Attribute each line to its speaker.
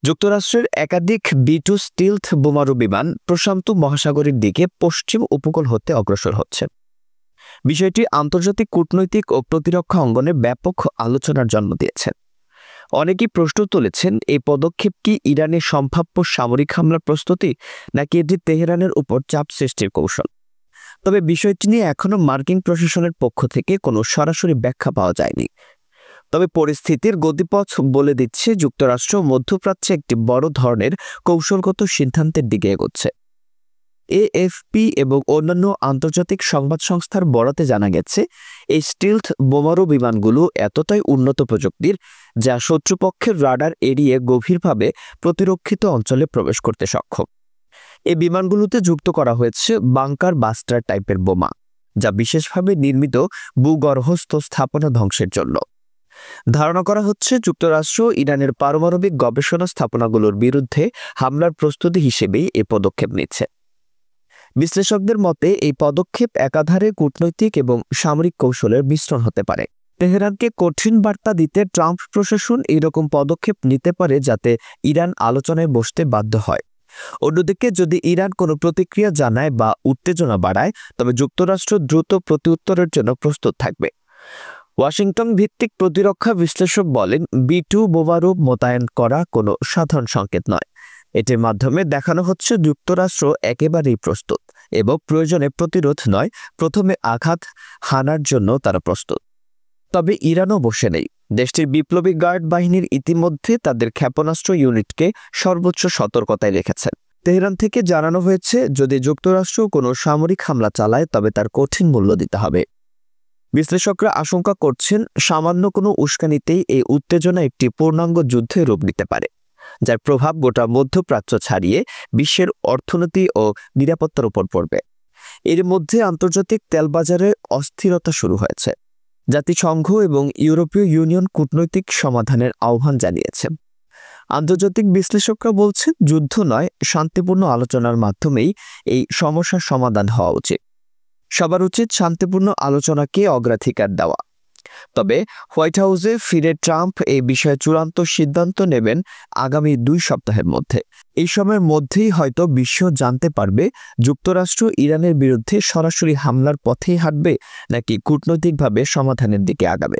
Speaker 1: যুক্তরাষ্ট্রের একাধিক B2 স্টিলথ বোমারু বিমান প্রশান্ত মহাসাগরের দিকে পশ্চিম উপকূল হতে অগ্রসর হচ্ছে। বিষয়টি আন্তর্জাতিক কূটনৈতিক ও প্রতিরক্ষা অঙ্গনে ব্যাপক আলোচনার জন্ম দিয়েছে। অনেকেই প্রশ্ন তুলেছেন, এই পদক্ষেপ কি ইরানের সম্ভাব্য সামরিক হামলার প্রস্তুতি, নাকি এটি তেহরানের উপর চাপ সৃষ্টির কৌশল? তবে বিষয়টি নিয়ে এখনো মার্কিন প্রশাসনের পক্ষ থেকে কোনো সরাসরি ব্যাখ্যা পাওয়া যায়নি। তবে পরিস্থিতির গতিপথ বলে দিচ্ছে যুক্তরাষ্ট্র মধ্যপ্রাচ্যে একটি বড় ধরনের কৌশলগত সিদ্ধান্তের দিকে এগোচ্ছে। AFP এবং অন্যান্য আন্তর্জাতিক সংবাদ সংস্থার বরাতে জানা গেছে, এই স্টিলথ বোমারু বিমানগুলো এতটাই উন্নত প্রযুক্তির যা শত্রুপক্ষের রাডার এড়িয়ে গভীরভাবে প্রতিরক্ষিত অঞ্চলে প্রবেশ করতে সক্ষম। এই বিমানগুলোতে যুক্ত করা হয়েছে বাংকার বাস্টার টাইপের বোমা, যা বিশেষভাবে নির্মিত ভূগর্ভস্থ স্থাপনা ধ্বংসের জন্য। ধারণা করা হচ্ছে যুক্তরাষ্ট্র ইরানের পারমাণবিক গবেষণা স্থাপনাগুলোর বিরুদ্ধে হামলার প্রস্তুতি হিসেবেই এ পদক্ষেপ নিচ্ছে। বিশ্লেষকদের মতে এই পদক্ষেপ একাধারে কূটনৈতিক এবং সামরিক কৌশলের মিশ্রণ হতে পারে। তেহরানকে কঠিন বার্তা দিতে ট্রাম্প প্রশাসন এরকম পদক্ষেপ নিতে পারে যাতে ইরান আলোচনায় বসতে বাধ্য হয়। অন্যদিকে যদি ইরান কোনো প্রতিক্রিয়া জানায় বা উত্তেজনা বাড়ায়, তবে যুক্তরাষ্ট্র দ্রুত প্রত্যুত্তরের জন্য প্রস্তুত থাকবে। ওয়াশিংটন ভিত্তিক প্রতিরক্ষা বিশ্লেষক বলেন, B2 বোমারু মোতায়েন করা কোনো সাধারণ সংকেত নয়। এটির মাধ্যমে দেখানো হচ্ছে যুক্তরাষ্ট্র একেবারেই প্রস্তুত এবং প্রয়োজনে প্রতিরোধ নয়, প্রথমে আঘাত হানার জন্য তারা প্রস্তুত। তবে ইরানও বসে নেই। দেশটির বিপ্লবী গার্ড বাহিনীর ইতিমধ্যে তাদের ক্ষেপণাস্ত্র ইউনিটকে সর্বোচ্চ সতর্কতায় রেখেছে। তেহরান থেকে জানানো হয়েছে, যদি যুক্তরাষ্ট্র কোনো সামরিক হামলা চালায় তবে তার কঠিন মূল্য দিতে হবে। বিশ্লেষকরা আশঙ্কা করছেন, সামান্য কোনো উস্কানিতেই এই উত্তেজনা একটি পূর্ণাঙ্গ যুদ্ধে রূপ নিতে পারে, যার প্রভাব গোটা মধ্যপ্রাচ্য ছাড়িয়ে বিশ্বের অর্থনীতি ও নিরাপত্তার উপর পড়বে। এর মধ্যে আন্তর্জাতিক তেল বাজারে অস্থিরতা শুরু হয়েছে। জাতিসংঘ এবং ইউরোপীয় ইউনিয়ন কূটনৈতিক সমাধানের আহ্বান জানিয়েছে। আন্তর্জাতিক বিশ্লেষকরা বলছেন, যুদ্ধ নয়, শান্তিপূর্ণ আলোচনার মাধ্যমেই এই সমস্যার সমাধান হওয়া উচিত। সবার উচিত শান্তিপূর্ণ আলোচনাকে অগ্রাধিকার দেওয়া। তবে হোয়াইট হাউসে ফিরে ট্রাম্প এই বিষয়ে চূড়ান্ত সিদ্ধান্ত নেবেন আগামী 2 সপ্তাহের মধ্যে। এই সময়ের মধ্যেই হয়তো বিশ্ব জানতে পারবে যুক্তরাষ্ট্র ইরানের বিরুদ্ধে সরাসরি হামলার পথেই হাঁটবে নাকি কূটনৈতিকভাবে সমাধানের দিকে আগাবে।